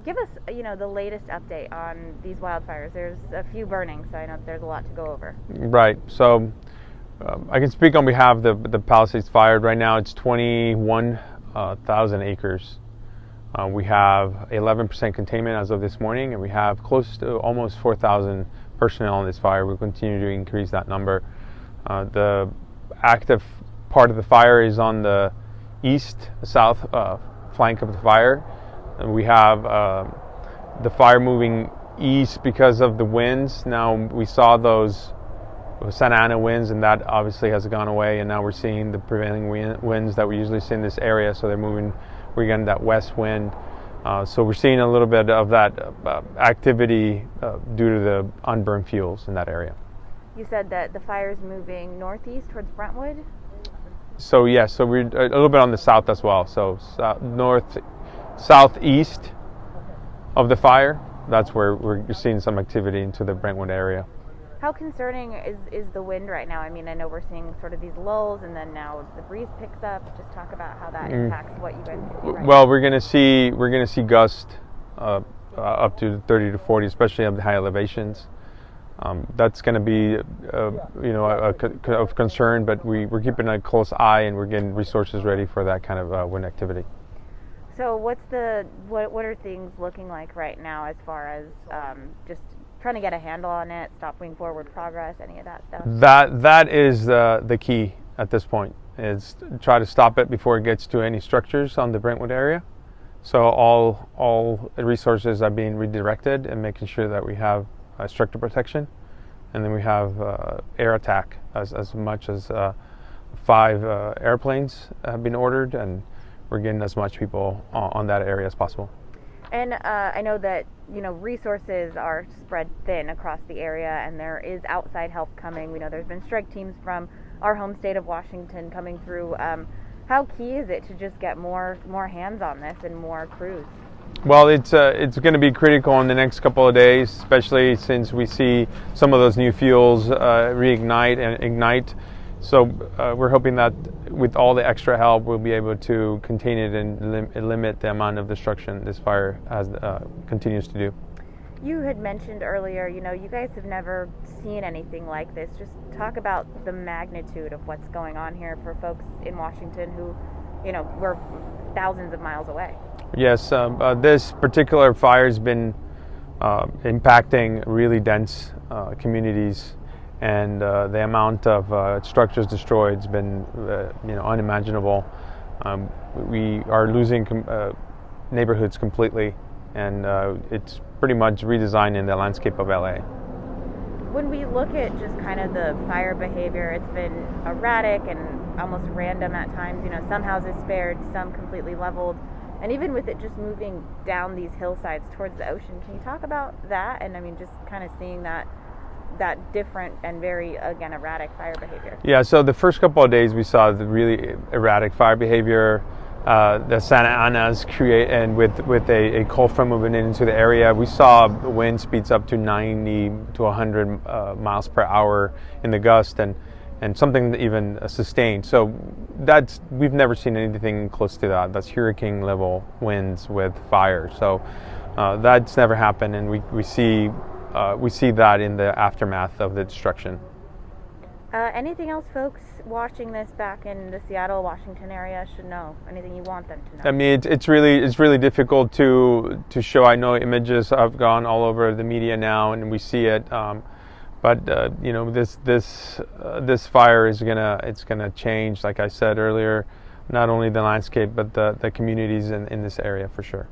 give us, the latest update on these wildfires. There's a few burning, so I know there's a lot to go over. Right. So I can speak on behalf of the Palisades Fire. Right now it's 21,000 acres. We have 11% containment as of this morning, and we have close to almost 4,000 personnel on this fire. We'll continue to increase that number. The active part of the fire is on the south flank of the fire. And we have the fire moving east because of the winds. Now we saw those Santa Ana winds, and that obviously has gone away, and now we're seeing the prevailing winds that we usually see in this area. So we're getting that west wind. So we're seeing a little bit of that activity due to the unburned fuels in that area. You said that the fire is moving northeast towards Brentwood? So yes, so we're a little bit on the south as well. So southeast of the fire, that's where we're seeing some activity into the Brentwood area. How concerning is the wind right now? I mean, I know we're seeing sort of these lulls, and then now the breeze picks up. Just talk about how that impacts what you guys can see right Well, now. we're gonna see gusts up to 30 to 40, especially at the high elevations. That's going to be of concern, but we're keeping a close eye, and we're getting resources ready for that kind of wind activity. So what are things looking like right now as far as just trying to get a handle on it, stopping forward progress, any of that stuff? That is the key at this point, is try to stop it before it gets to any structures on the Brentwood area. So all resources are being redirected and making sure that we have structure protection, and then we have air attack as much as 5 airplanes have been ordered, and we're getting as much people on that area as possible. And I know that resources are spread thin across the area, and there is outside help coming. We know there's been strike teams from our home state of Washington coming through. How key is it to just get more hands on this and more crews? Well, it's going to be critical in the next couple of days, especially since we see some of those new fuels reignite and ignite. So we're hoping that with all the extra help, we'll be able to contain it and limit the amount of destruction this fire continues to do. You had mentioned earlier, you guys have never seen anything like this. Just talk about the magnitude of what's going on here for folks in Washington who, we're thousands of miles away. Yes, this particular fire has been impacting really dense communities, and the amount of structures destroyed has been unimaginable. We are losing neighborhoods completely, and it's pretty much redesigning the landscape of LA. When we look at just kind of the fire behavior, it's been erratic and almost random at times. Some houses spared, some completely leveled. And even with it just moving down these hillsides towards the ocean, can you talk about that? And I mean, just kind of seeing that different and very, again, erratic fire behavior. Yeah, so the first couple of days we saw the really erratic fire behavior. The Santa Anas and with a cold front moving into the area, we saw wind speeds up to 90 to 100 miles per hour in the gust, and something even sustained. So we've never seen anything close to that. That's hurricane level winds with fire. So that's never happened, and we see that in the aftermath of the destruction. Anything else folks watching this back in the Seattle, Washington area should know? Anything you want them to know? I mean, it's really difficult to show. I know images have gone all over the media now, and we see it. But this fire is gonna change, like I said earlier, not only the landscape but the communities in this area for sure.